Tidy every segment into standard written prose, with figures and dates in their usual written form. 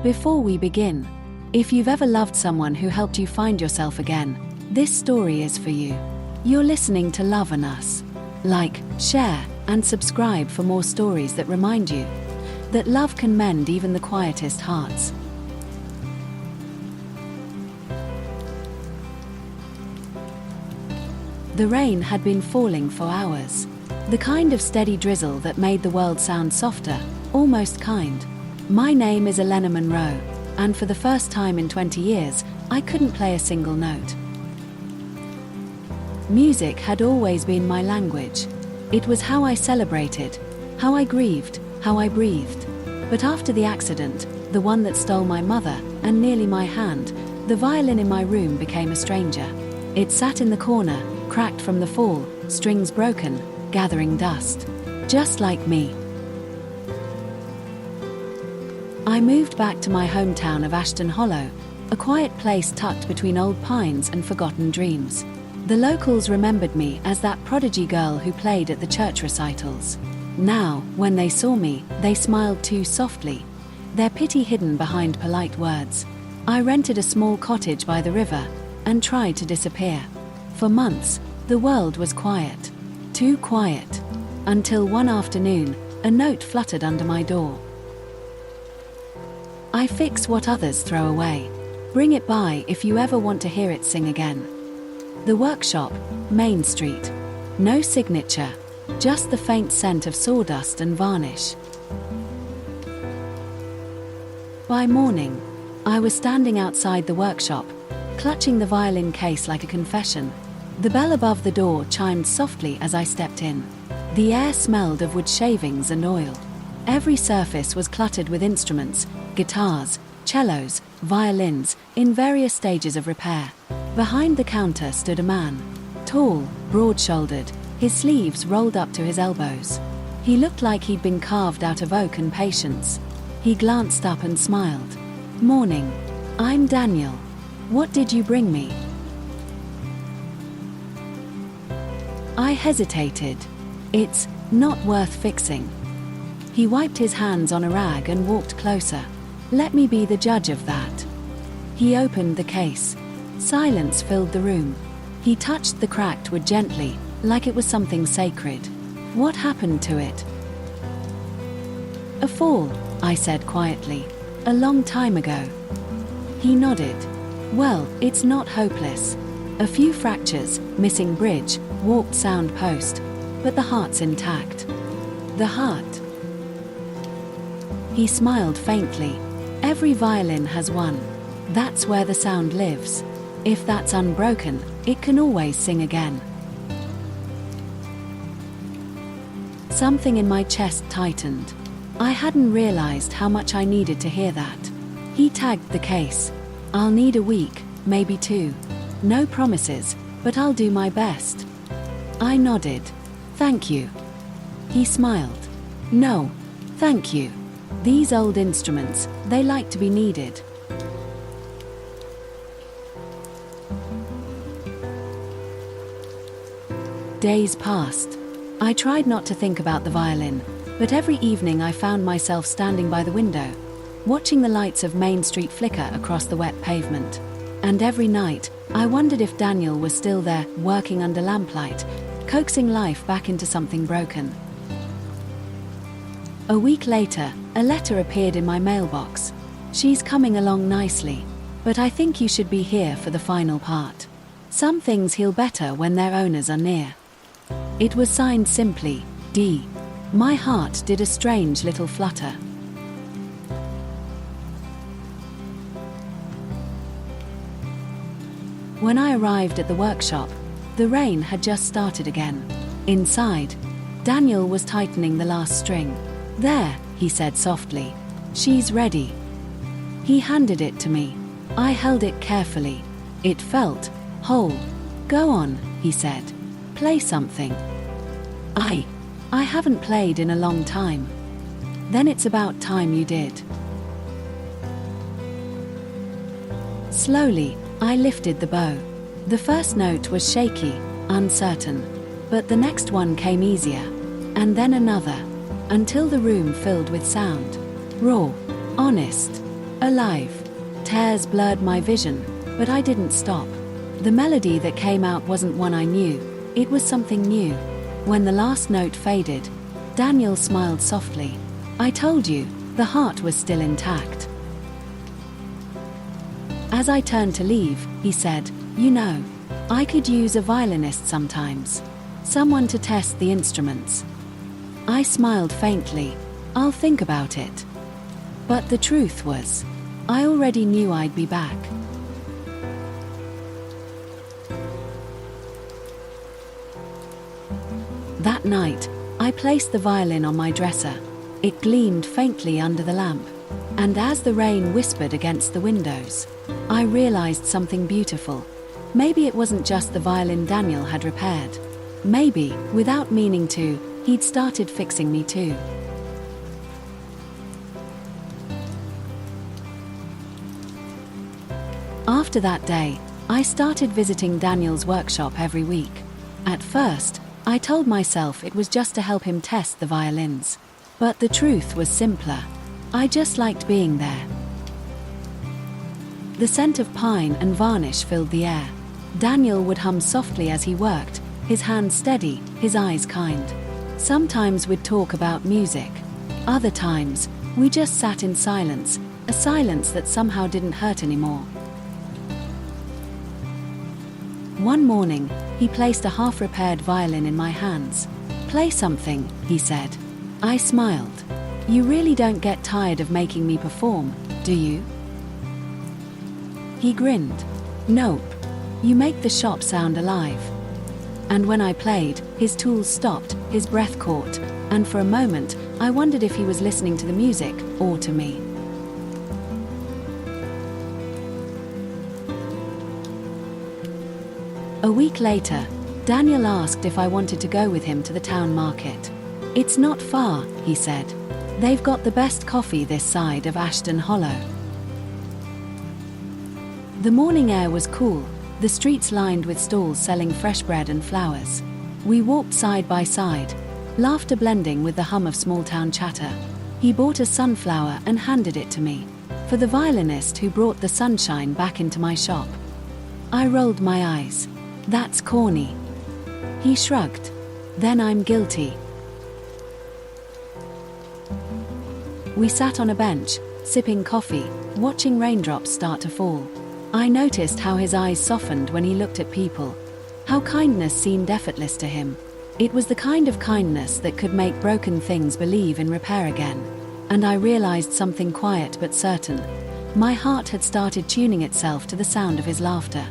Before we begin, if you've ever loved someone who helped you find yourself again, this story is for you. You're listening to LoveandUs. Like, share, and subscribe for more stories that remind you that love can mend even the quietest hearts. The rain had been falling for hours. The kind of steady drizzle that made the world sound softer, almost kind. My name is Elena Monroe, and for the first time in 20 years, I couldn't play a single note. Music had always been my language. It was how I celebrated, how I grieved, how I breathed. But after the accident, the one that stole my mother and nearly my hand, the violin in my room became a stranger. It sat in the corner, cracked from the fall, strings broken, gathering dust. Just like me. I moved back to my hometown of Ashton Hollow, a quiet place tucked between old pines and forgotten dreams. The locals remembered me as that prodigy girl who played at the church recitals. Now, when they saw me, they smiled too softly, their pity hidden behind polite words. I rented a small cottage by the river and tried to disappear. For months, the world was quiet. Too quiet. Until one afternoon, a note fluttered under my door. I fix what others throw away. Bring it by if you ever want to hear it sing again. The workshop, Main Street. No signature, just the faint scent of sawdust and varnish. By morning, I was standing outside the workshop, clutching the violin case like a confession. The bell above the door chimed softly as I stepped in. The air smelled of wood shavings and oil. Every surface was cluttered with instruments, guitars, cellos, violins, in various stages of repair. Behind the counter stood a man, tall, broad-shouldered, his sleeves rolled up to his elbows. He looked like he'd been carved out of oak and patience. He glanced up and smiled. "Morning. I'm Daniel. What did you bring me?" I hesitated. "It's not worth fixing." He wiped his hands on a rag and walked closer. "Let me be the judge of that." He opened the case. Silence filled the room. He touched the cracked wood gently, like it was something sacred. "What happened to it?" "A fall," I said quietly. "A long time ago." He nodded. "Well, it's not hopeless. A few fractures, missing bridge, warped sound post, but the heart's intact." "The heart?" He smiled faintly. "Every violin has one. That's where the sound lives. If that's unbroken, it can always sing again." Something in my chest tightened. I hadn't realized how much I needed to hear that. He tagged the case. "I'll need a week, maybe 2. No promises, but I'll do my best." I nodded. "Thank you." He smiled. "No, thank you. These old instruments, they like to be needed." Days passed. I tried not to think about the violin, but every evening I found myself standing by the window, watching the lights of Main Street flicker across the wet pavement. And every night, I wondered if Daniel was still there, working under lamplight, coaxing life back into something broken. A week later, a letter appeared in my mailbox. "She's coming along nicely, but I think you should be here for the final part. Some things heal better when their owners are near." It was signed simply, D. My heart did a strange little flutter. When I arrived at the workshop, the rain had just started again. Inside, Daniel was tightening the last string. "There," he said softly. "She's ready." He handed it to me. I held it carefully. It felt whole. "Go on," he said. "Play something." I haven't played in a long time." "Then it's about time you did." Slowly, I lifted the bow. The first note was shaky, uncertain, but the next one came easier, and then another, until the room filled with sound. Raw, honest, alive. Tears blurred my vision, but I didn't stop. The melody that came out wasn't one I knew, it was something new. When the last note faded, Daniel smiled softly. I told you, the heart was still intact. As I turned to leave, he said, "You know, I could use a violinist sometimes. Someone to test the instruments." I smiled faintly. "I'll think about it." But the truth was, I already knew I'd be back. That night, I placed the violin on my dresser. It gleamed faintly under the lamp, and as the rain whispered against the windows, I realized something beautiful. Maybe it wasn't just the violin Daniel had repaired. Maybe, without meaning to, he'd started fixing me too. After that day, I started visiting Daniel's workshop every week. At first, I told myself it was just to help him test the violins. But the truth was simpler. I just liked being there. The scent of pine and varnish filled the air. Daniel would hum softly as he worked, his hands steady, his eyes kind. Sometimes we'd talk about music. Other times, we just sat in silence, a silence that somehow didn't hurt anymore. One morning, he placed a half-repaired violin in my hands. "Play something," he said. I smiled. "You really don't get tired of making me perform, do you?" He grinned. "Nope. You make the shop sound alive." And when I played, his tools stopped, his breath caught, and for a moment, I wondered if he was listening to the music or to me. A week later, Daniel asked if I wanted to go with him to the town market. "It's not far," he said. "They've got the best coffee this side of Ashton Hollow." The morning air was cool, the streets lined with stalls selling fresh bread and flowers. We walked side by side, laughter blending with the hum of small-town chatter. He bought a sunflower and handed it to me, for the violinist who brought the sunshine back into my shop. I rolled my eyes. "That's corny." He shrugged. "Then I'm guilty." We sat on a bench, sipping coffee, watching raindrops start to fall. I noticed how his eyes softened when he looked at people, how kindness seemed effortless to him. It was the kind of kindness that could make broken things believe in repair again. And I realized something quiet but certain. My heart had started tuning itself to the sound of his laughter.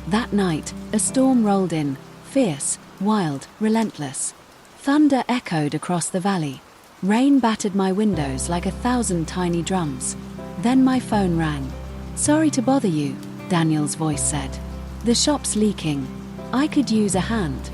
That night, a storm rolled in, fierce, wild, relentless. Thunder echoed across the valley. Rain battered my windows like 1,000 tiny drums. Then my phone rang. "Sorry to bother you," Daniel's voice said. "The shop's leaking. I could use a hand."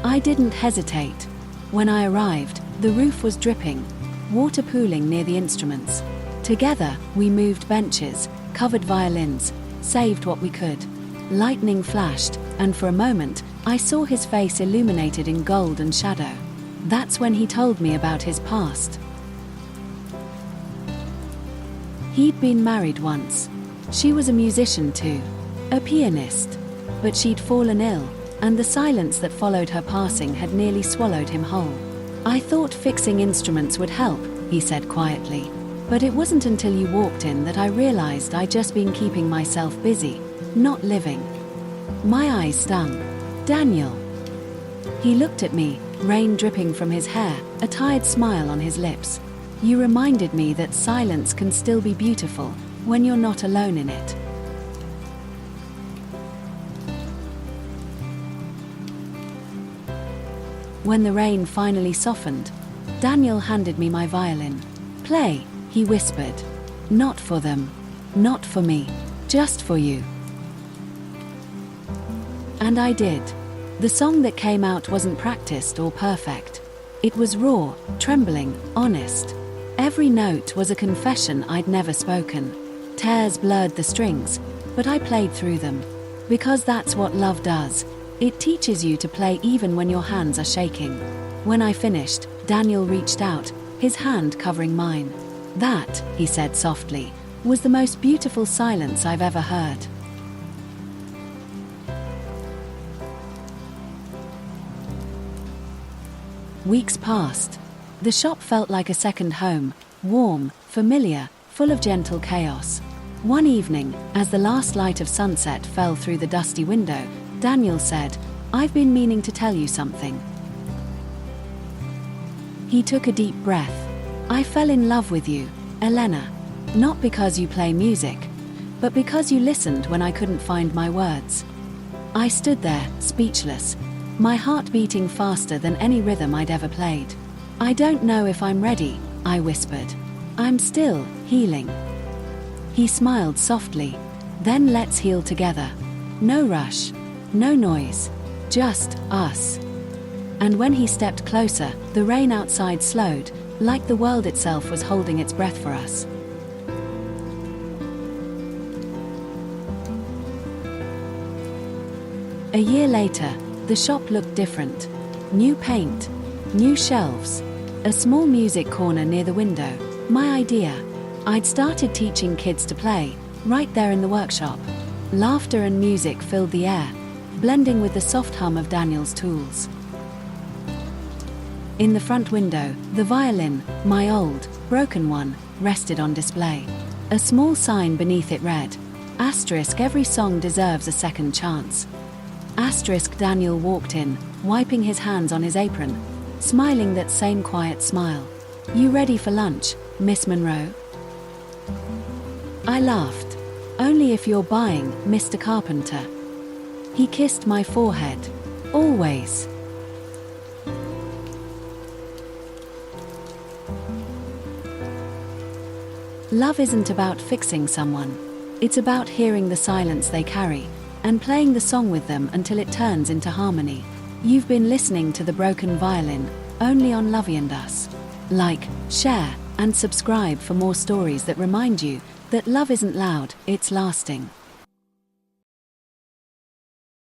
I didn't hesitate. When I arrived, the roof was dripping, water pooling near the instruments. Together, we moved benches, covered violins, saved what we could. Lightning flashed, and for a moment, I saw his face illuminated in gold and shadow. That's when he told me about his past. He'd been married once. She was a musician too, a pianist. But she'd fallen ill, and the silence that followed her passing had nearly swallowed him whole. "I thought fixing instruments would help," he said quietly. "But it wasn't until you walked in that I realized I'd just been keeping myself busy, not living." My eyes stung. "Daniel." He looked at me, rain dripping from his hair, a tired smile on his lips. "You reminded me that silence can still be beautiful when you're not alone in it." When the rain finally softened, Daniel handed me my violin. "Play," he whispered. "Not for them. Not for me. Just for you." And I did. The song that came out wasn't practiced or perfect. It was raw, trembling, honest. Every note was a confession I'd never spoken. Tears blurred the strings, but I played through them. Because that's what love does. It teaches you to play even when your hands are shaking. When I finished, Daniel reached out, his hand covering mine. That, he said softly, was the most beautiful silence I've ever heard. Weeks passed. The shop felt like a second home, warm, familiar, full of gentle chaos. One evening, as the last light of sunset fell through the dusty window, Daniel said, "I've been meaning to tell you something." He took a deep breath. "I fell in love with you, Elena. Not because you play music, but because you listened when I couldn't find my words." I stood there, speechless, my heart beating faster than any rhythm I'd ever played. "I don't know if I'm ready," I whispered. "I'm still healing." He smiled softly. "Then let's heal together. No rush, no noise, just us." And when he stepped closer, the rain outside slowed, like the world itself was holding its breath for us. A year later, the shop looked different. New paint, new shelves, a small music corner near the window. My idea. I'd started teaching kids to play, right there in the workshop. Laughter and music filled the air, blending with the soft hum of Daniel's tools. In the front window, the violin, my old, broken one, rested on display. A small sign beneath it read, "Asterisk, every song deserves a second chance." Asterisk. Daniel walked in, wiping his hands on his apron, smiling that same quiet smile. "You ready for lunch, Miss Monroe?" I laughed. "Only if you're buying, Mr. Carpenter." He kissed my forehead. "Always." Love isn't about fixing someone. It's about hearing the silence they carry and playing the song with them until it turns into harmony. You've been listening to The Broken Violin, only on LoveandUs. Like, share, and subscribe for more stories that remind you that love isn't loud, it's lasting.